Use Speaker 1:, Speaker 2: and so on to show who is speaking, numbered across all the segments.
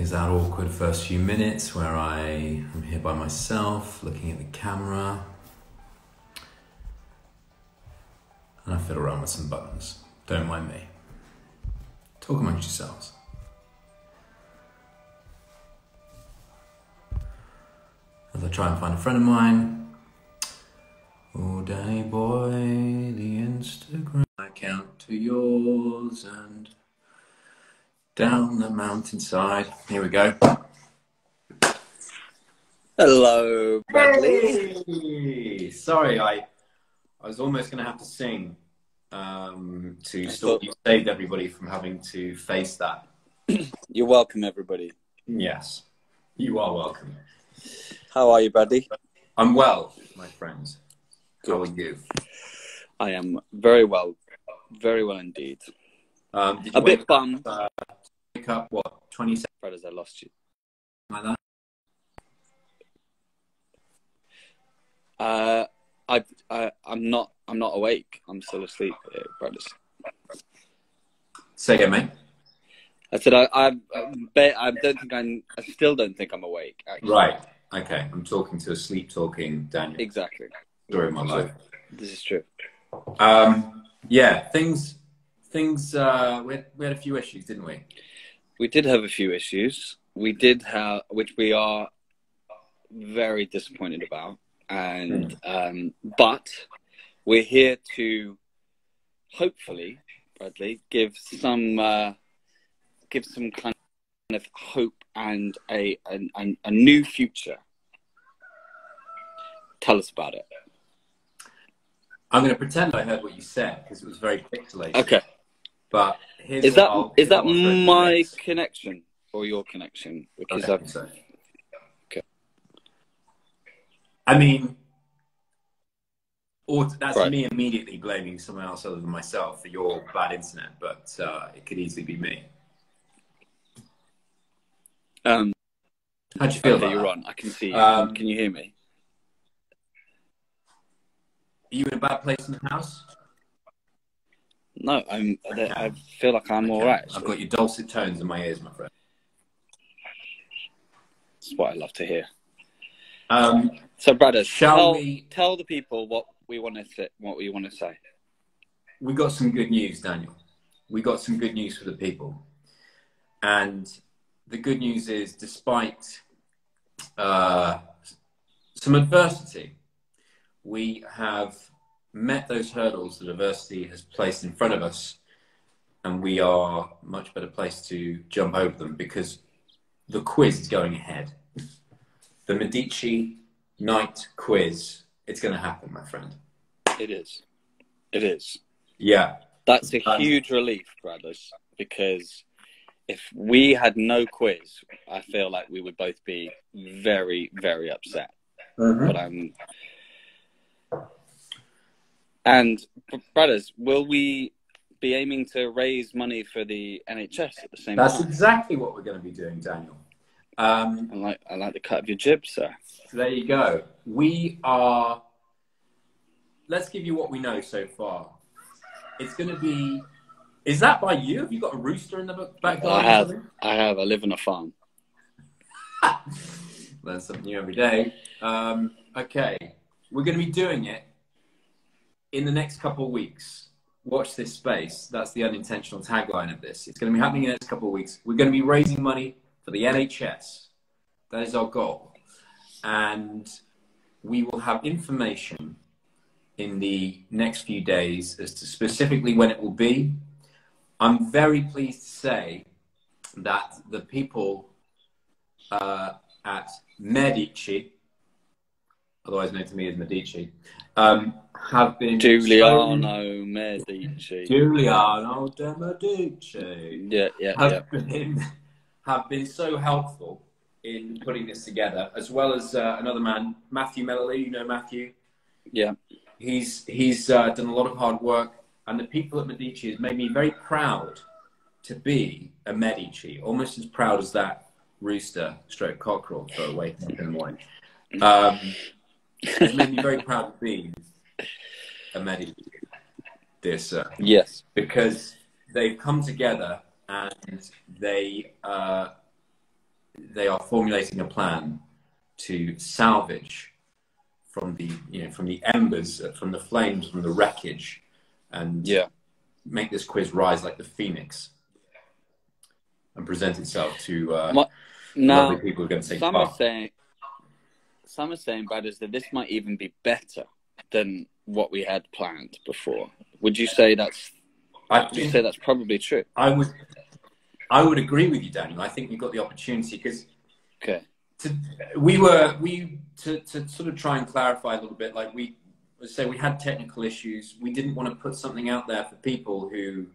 Speaker 1: Is that awkward first few minutes where I am here by myself, looking at the camera, and I fiddle around with some buttons. Don't mind me. Talk amongst yourselves. As I try and find a friend of mine. Oh, Danny boy, the Instagram account to yours and down the mountainside. Here we go.
Speaker 2: Hello, Bradley.
Speaker 1: Hey! Sorry, I was almost going to have to sing to stop you, saved everybody from having to face that.
Speaker 2: You're welcome, everybody.
Speaker 1: Yes, you are welcome.
Speaker 2: How are you, Bradley?
Speaker 1: I'm well, my friends. How are you?
Speaker 2: I am very well indeed.
Speaker 1: Did you
Speaker 2: A bit bummed.
Speaker 1: Wake up, what, 20 seconds?
Speaker 2: Brothers, I lost you.
Speaker 1: Like that?
Speaker 2: I'm not awake. I'm still asleep, brothers.
Speaker 1: Say again, mate.
Speaker 2: I said I still don't think I'm awake. Actually.
Speaker 1: Right. Okay. I'm talking to a sleep-talking Daniel.
Speaker 2: Exactly.
Speaker 1: Story of my life.
Speaker 2: This is true.
Speaker 1: Yeah. Things. We had a few issues, didn't we?
Speaker 2: We did have a few issues. We did have, which we are very disappointed about. And but we're here to hopefully, Bradley, give some kind of hope and a new future. Tell us about it.
Speaker 1: I'm going to pretend I heard what you said because it was very pixelated.
Speaker 2: Okay.
Speaker 1: But
Speaker 2: is that my connection or your connection? Because
Speaker 1: I think so.
Speaker 2: Okay.
Speaker 1: I mean, that's
Speaker 2: right.
Speaker 1: me immediately blaming someone else other than myself for your bad internet, but it could easily be me. How'd you feel about
Speaker 2: you're
Speaker 1: that?
Speaker 2: on. I can see you. Can you hear me?
Speaker 1: Are you in a bad place in the house?
Speaker 2: No, I feel like I'm all right.
Speaker 1: I've got your dulcet tones in my ears, my friend.
Speaker 2: That's what I love to hear. So, brothers, tell the people what we want to say.
Speaker 1: We got some good news, Daniel. We got some good news for the people, and the good news is, despite some adversity, we have met those hurdles that adversity has placed in front of us, and we are much better placed to jump over them because the quiz is going ahead. The Medici night quiz, it's going to happen, my friend.
Speaker 2: It is. It is.
Speaker 1: Yeah.
Speaker 2: That's a huge relief, brothers, because if we had no quiz, I feel like we would both be very, very upset. But and brothers, will we be aiming to raise money for the NHS at the same time?
Speaker 1: That's exactly what we're going to be doing, Daniel.
Speaker 2: I like the cut of your jib, sir.
Speaker 1: So there you go. Let's give you what we know so far. It's going to be. Is that by you? Have you got a rooster in the back garden?
Speaker 2: I have. I live on a farm.
Speaker 1: Learn something new every day. Okay, we're going to be doing it in the next couple of weeks. Watch this space. That's the unintentional tagline of this. It's going to be happening in the next couple of weeks. We're going to be raising money for the NHS. That is our goal. And we will have information in the next few days as to specifically when it will be. I'm very pleased to say that the people at Medici, otherwise known to me as Medici, have been
Speaker 2: Giuliano Medici.
Speaker 1: Giuliano de Medici. Have been so helpful in putting this together, as well as another man, Matthew Mellely. You know Matthew?
Speaker 2: Yeah.
Speaker 1: He's done a lot of hard work, and the people at Medici has made me very proud to be a Medici, almost as proud as that rooster stroke cockerel for waking up in the morning. It's made me very proud to be a Medici, dear sir. they are formulating a plan to salvage from the, from the embers, from the flames, from the wreckage, and make this quiz rise like the phoenix and present itself to lovely people who are going to take part.
Speaker 2: Some are saying, Brad, is that this might even be better than what we had planned before. Would you say that's probably true?
Speaker 1: I would agree with you, Daniel. I think we've got the opportunity because to sort of try and clarify a little bit, like we had technical issues. We didn't want to put something out there for people who,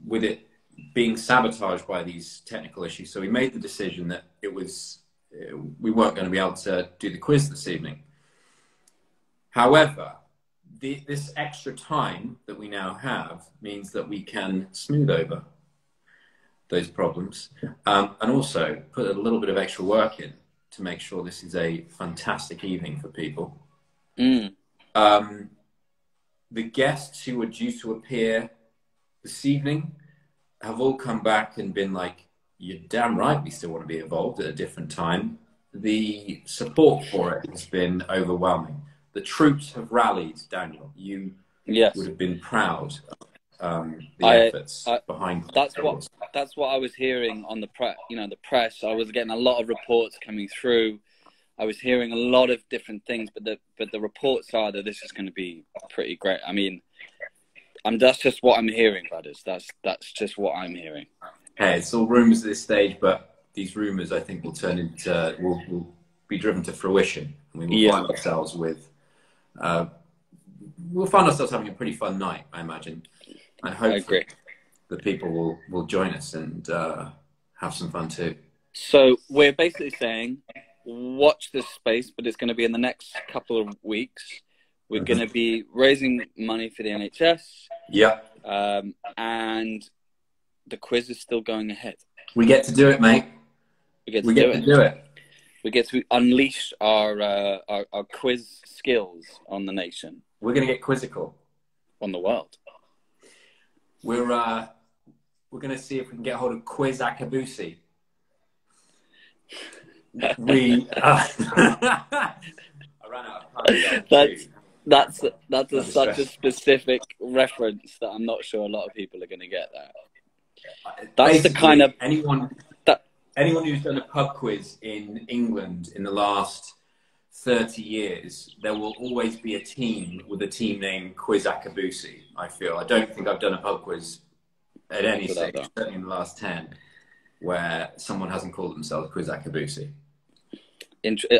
Speaker 1: with it being sabotaged by these technical issues. So we made the decision that we weren't going to be able to do the quiz this evening. However, this extra time that we now have means that we can smooth over those problems, and also put a little bit of extra work in to make sure this is a fantastic evening for people. The guests who were due to appear this evening have all come back and been like, you're damn right, we still want to be involved at a different time. The support for it has been overwhelming. The troops have rallied, Daniel. You would have been proud of the efforts behind.
Speaker 2: That's what I was hearing on the press. The press. I was getting a lot of reports coming through. I was hearing a lot of different things, but the reports are that this is going to be pretty great. I mean, that's just what I'm hearing, brothers. That's just what I'm hearing.
Speaker 1: Hey, it's all rumours at this stage, but these rumours, I think, will turn into will be driven to fruition, and we will find ourselves with. We'll find ourselves having a pretty fun night, I imagine. I hope the people will join us and have some fun too.
Speaker 2: So we're basically saying, watch this space, but it's going to be in the next couple of weeks. We're going to be raising money for the NHS.
Speaker 1: Yeah.
Speaker 2: And the quiz is still going ahead.
Speaker 1: We get to do it, mate.
Speaker 2: We get to do it. We get to unleash our quiz skills on the nation.
Speaker 1: We're going to get quizzical.
Speaker 2: On the world.
Speaker 1: We're going to see if we can get hold of Quiz Akabusi. I ran out of time.
Speaker 2: That's such a specific reference that I'm not sure a lot of people are going to get that. That's basically the kind of
Speaker 1: anyone who's done a pub quiz in England in the last 30 years, there will always be a team with a team name Quiz Akabusi. I feel. I don't think I've done a pub quiz at any stage, certainly in the last 10, where someone hasn't called themselves Quiz Akabusi.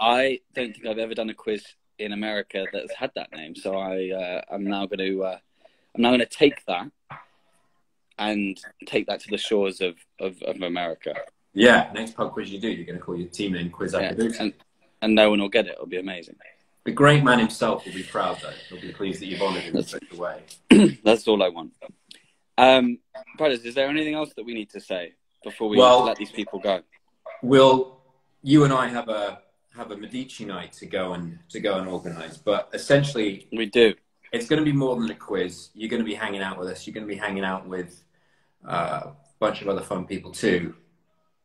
Speaker 2: I don't think I've ever done a quiz in America that's had that name. So I'm now going to take that and take that to the shores of America.
Speaker 1: Yeah, next pub quiz you do, you're going to call your team name Quiz Akabusi.
Speaker 2: And no one will get it. It'll be amazing.
Speaker 1: The great man himself will be proud, though. He'll be pleased that you've honoured him in such a way.
Speaker 2: That's all I want. Brothers, is there anything else that we need to say before we let these people go?
Speaker 1: You and I have a Medici night to go and organise, but essentially
Speaker 2: we do.
Speaker 1: It's going to be more than a quiz. You're going to be hanging out with us. You're going to be hanging out with a bunch of other fun people too,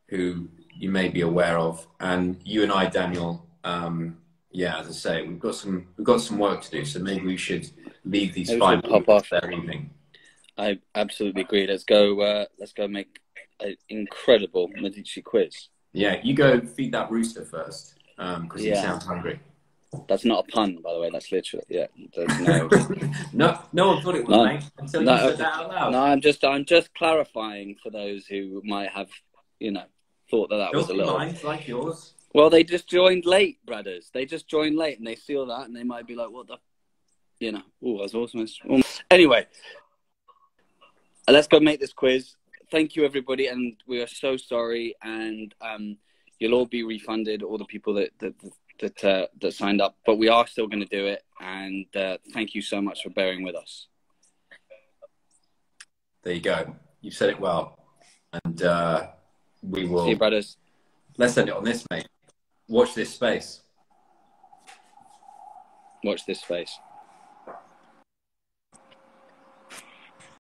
Speaker 1: who you may be aware of. And you and I, Daniel, as I say, we've got some work to do. So maybe we should leave these fine people their evening.
Speaker 2: I absolutely agree. Let's go make an incredible Medici quiz.
Speaker 1: Yeah, you go feed that rooster first, because he sounds hungry.
Speaker 2: That's not a pun, by the way. That's literally, There's
Speaker 1: no one thought it was, mate, until you said that out loud.
Speaker 2: No, I'm just clarifying for those who might have, thought that was a little.
Speaker 1: Minds like yours.
Speaker 2: Well, they just joined late, brothers. They just joined late, and they see all that, and they might be like, "What the?" Oh, that's awesome. Anyway, let's go make this quiz. Thank you, everybody, and we are so sorry, and you'll all be refunded, all the people that signed up, but we are still going to do it, and thank you so much for bearing with us.
Speaker 1: There you go. You said it well, and we will.
Speaker 2: See you, brothers.
Speaker 1: Let's end it on this, mate. Watch this space.
Speaker 2: Watch this space.